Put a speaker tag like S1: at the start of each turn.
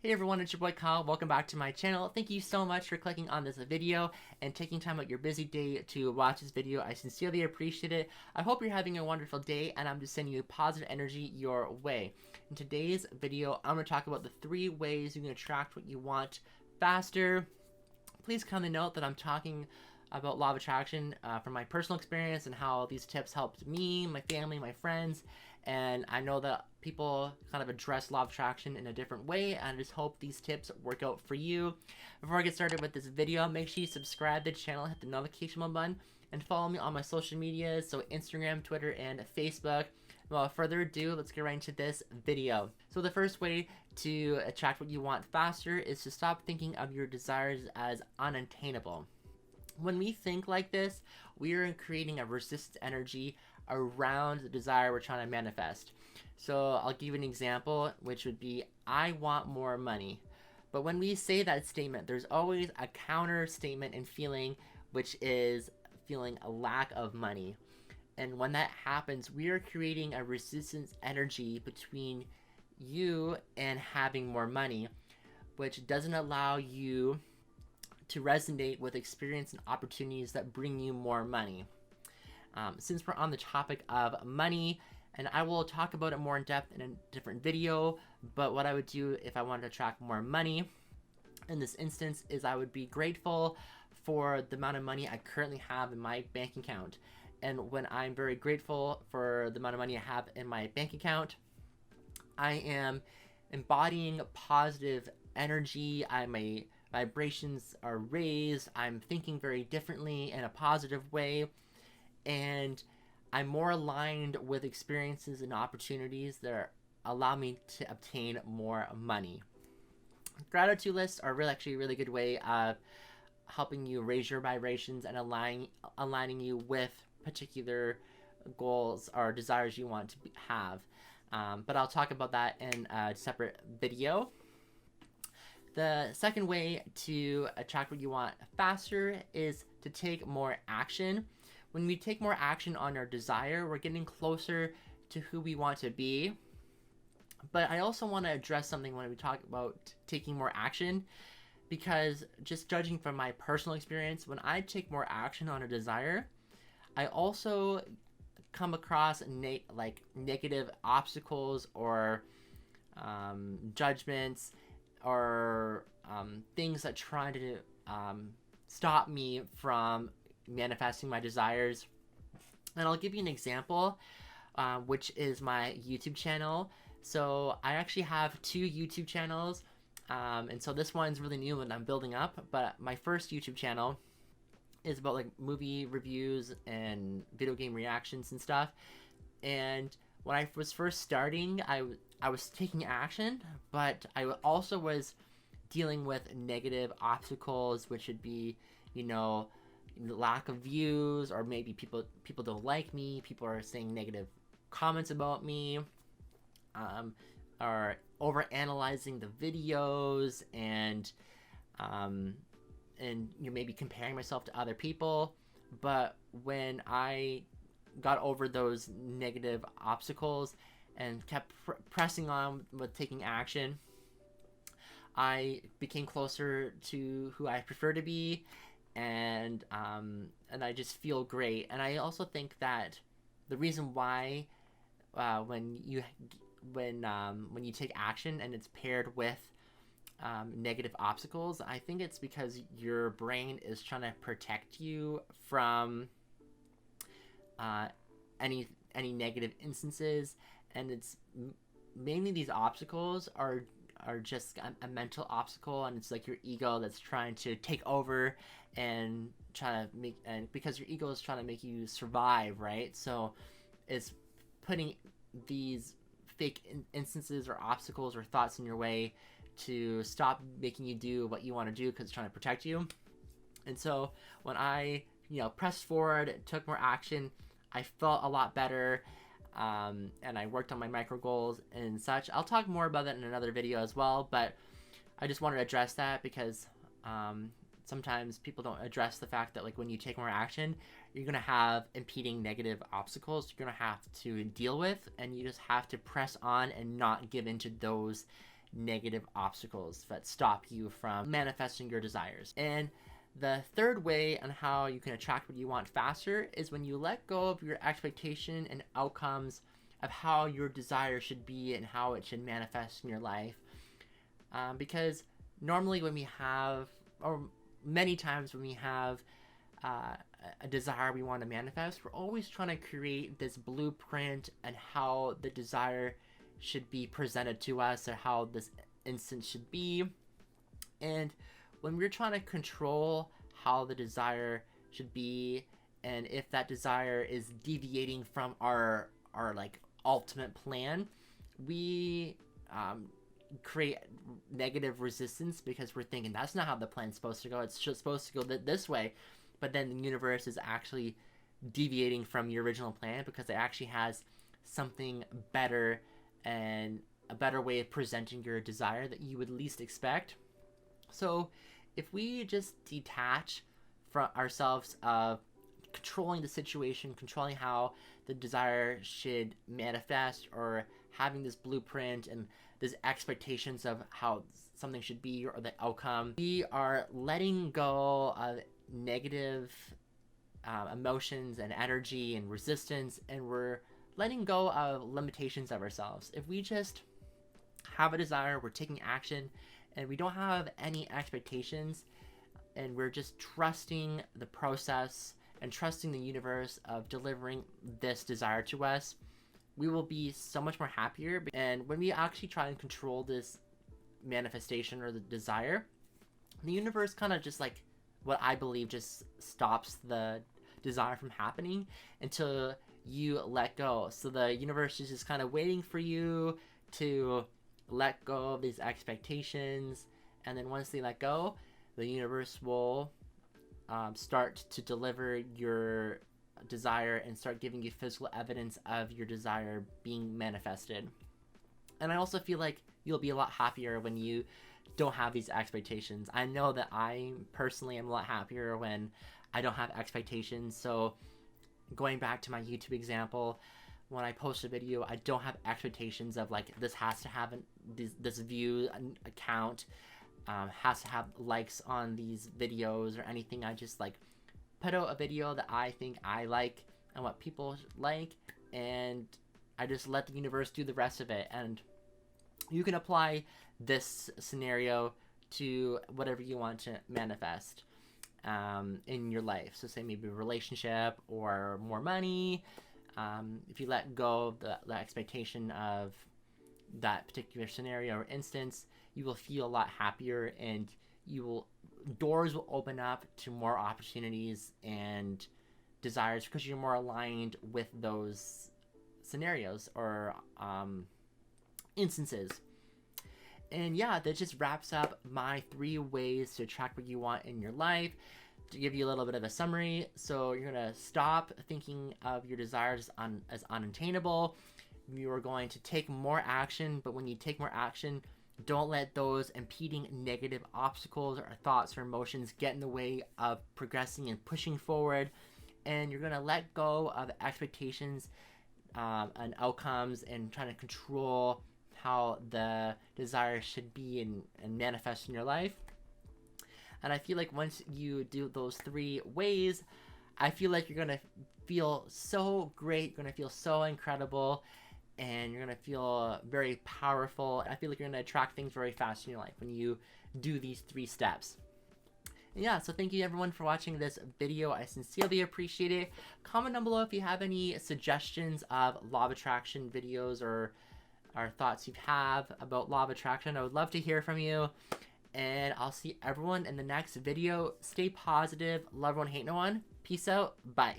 S1: Hey everyone, it's your boy Kyle. Welcome back to my channel. Thank you so much for clicking on this video and taking time out your busy day to watch this video. I sincerely appreciate it. I hope you're having a wonderful day, and I'm just sending you positive energy your way. In today's video, I'm going to talk about the 3 ways you can attract what you want faster. Please kindly note that I'm talking about law of attraction from my personal experience and how these tips helped me, my family, my friends, and I know that people kind of address law of attraction in a different way, and I just hope these tips work out for you. Before I get started with this video, make sure you subscribe to the channel, hit the notification bell button, and follow me on my social medias, so Instagram, Twitter, and Facebook. Without further ado, let's get right into this video. So the first way to attract what you want faster is to stop thinking of your desires as unattainable. When we think like this, we are creating a resistance energy around the desire we're trying to manifest. So I'll give you an example, which would be, I want more money. But when we say that statement, there's always a counter statement and feeling, which is feeling a lack of money. And when that happens, we are creating a resistance energy between you and having more money, which doesn't allow you to resonate with experience and opportunities that bring you more money. Since we're on the topic of money, and I will talk about it more in depth in a different video, but what I would do if I wanted to attract more money in this instance is I would be grateful for the amount of money I currently have in my bank account. And when I'm very grateful for the amount of money I have in my bank account, I am embodying positive energy. My vibrations are raised. I'm thinking very differently in a positive way, and I'm more aligned with experiences and opportunities that allow me to obtain more money. Gratitude lists are actually a really good way of helping you raise your vibrations and aligning you with particular goals or desires you want to have. But I'll talk about that in a separate video. The second way to attract what you want faster is to take more action. When we take more action on our desire, we're getting closer to who we want to be. But I also want to address something when we talk about taking more action, because just judging from my personal experience, when I take more action on a desire, I also come across negative obstacles or judgments or things that try to stop me from manifesting my desires. And I'll give you an example, which is my YouTube channel. So I actually have 2 YouTube channels, and so this one's really new and I'm building up, but my first YouTube channel is about like movie reviews and video game reactions and stuff. And when I was first starting, I was taking action, but I also was dealing with negative obstacles, which would be, lack of views, or maybe people don't like me, people are saying negative comments about me, or over analyzing the videos, and maybe comparing myself to other people. But when I got over those negative obstacles and kept pressing on with taking action, I became closer to who I prefer to be, and I just feel great. And I also think that the reason why when you take action and it's paired with negative obstacles, I think it's because your brain is trying to protect you from any negative instances, and it's mainly these obstacles are just a mental obstacle, and it's like your ego that's trying to take over and because your ego is trying to make you survive, right? So it's putting these fake instances or obstacles or thoughts in your way to stop making you do what you want to do, because it's trying to protect you. And so when I pressed forward, took more action, I felt a lot better, and I worked on my micro goals and such. I'll talk more about that in another video as well, but I just wanted to address that because sometimes people don't address the fact that, like, when you take more action, you're going to have impeding negative obstacles you're going to have to deal with, and you just have to press on and not give into those negative obstacles that stop you from manifesting your desires. And the third way on how you can attract what you want faster is when you let go of your expectation and outcomes of how your desire should be and how it should manifest in your life. Because normally when we have, or many times when we have a desire we want to manifest, we're always trying to create this blueprint and how the desire should be presented to us, or how this instance should be. And when we're trying to control how the desire should be, and if that desire is deviating from our like ultimate plan, we create negative resistance, because we're thinking that's not how the plan's supposed to go. It's just supposed to go this way. But then the universe is actually deviating from your original plan because it actually has something better and a better way of presenting your desire that you would least expect. So if we just detach from ourselves of controlling the situation, controlling how the desire should manifest, or having this blueprint and these expectations of how something should be or the outcome, we are letting go of negative emotions and energy and resistance, and we're letting go of limitations of ourselves. If we just have a desire, we're taking action, and we don't have any expectations, and we're just trusting the process and trusting the universe of delivering this desire to us, we will be so much more happier. And when we actually try and control this manifestation or the desire, the universe kind of just, like, what I believe, just stops the desire from happening until you let go. So the universe is just kind of waiting for you to let go of these expectations, and then once they let go, the universe will start to deliver your desire and start giving you physical evidence of your desire being manifested. And I also feel like you'll be a lot happier when you don't have these expectations. I know that I personally am a lot happier when I don't have expectations. So going back to my YouTube example, when I post a video, I don't have expectations of, like, this has to have this view account, has to have likes on these videos or anything. I just, like, put out a video that I think I like and what people like, and I just let the universe do the rest of it. And you can apply this scenario to whatever you want to manifest in your life. So say maybe a relationship or more money. If you let go of the expectation of that particular scenario or instance, you will feel a lot happier, and doors will open up to more opportunities and desires because you're more aligned with those scenarios or instances. And yeah, that just wraps up my 3 ways to attract what you want in your life. To give you a little bit of a summary, so you're going to stop thinking of your desires as unattainable. You are going to take more action, but when you take more action, don't let those impeding negative obstacles or thoughts or emotions get in the way of progressing and pushing forward. And you're going to let go of expectations and outcomes and trying to control how the desire should be and manifest in your life. And I feel like once you do those 3 ways, I feel like you're going to feel so great, you're going to feel so incredible, and you're going to feel very powerful. I feel like you're going to attract things very fast in your life when you do these 3 steps. And yeah, so thank you everyone for watching this video. I sincerely appreciate it. Comment down below if you have any suggestions of law of attraction videos or thoughts you have about law of attraction. I would love to hear from you. And I'll see everyone in the next video. Stay positive. Love everyone, hate no one. Peace out. Bye.